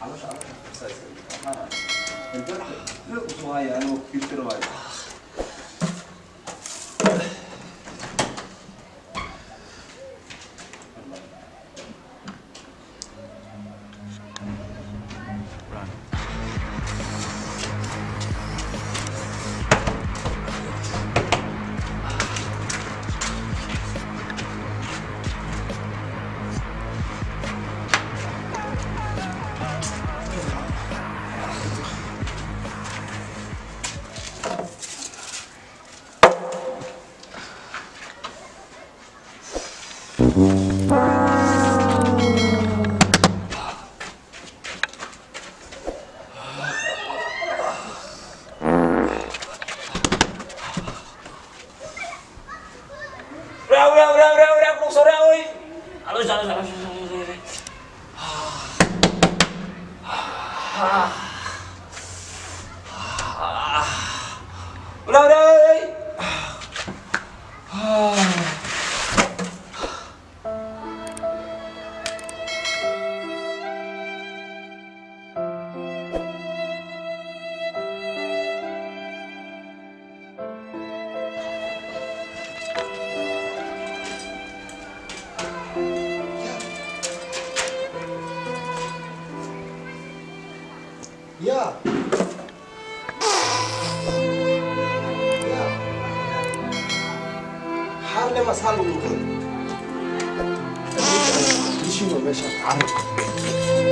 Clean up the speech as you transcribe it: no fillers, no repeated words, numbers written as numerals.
알았어. 하나. 이거 좋아해. 아니고 귀 들어봐야 돼. Udah, kurang sore, oi. Halus. Udah, oi. 야! 할래마 살롱 거. 이신호 몇샷 안 해.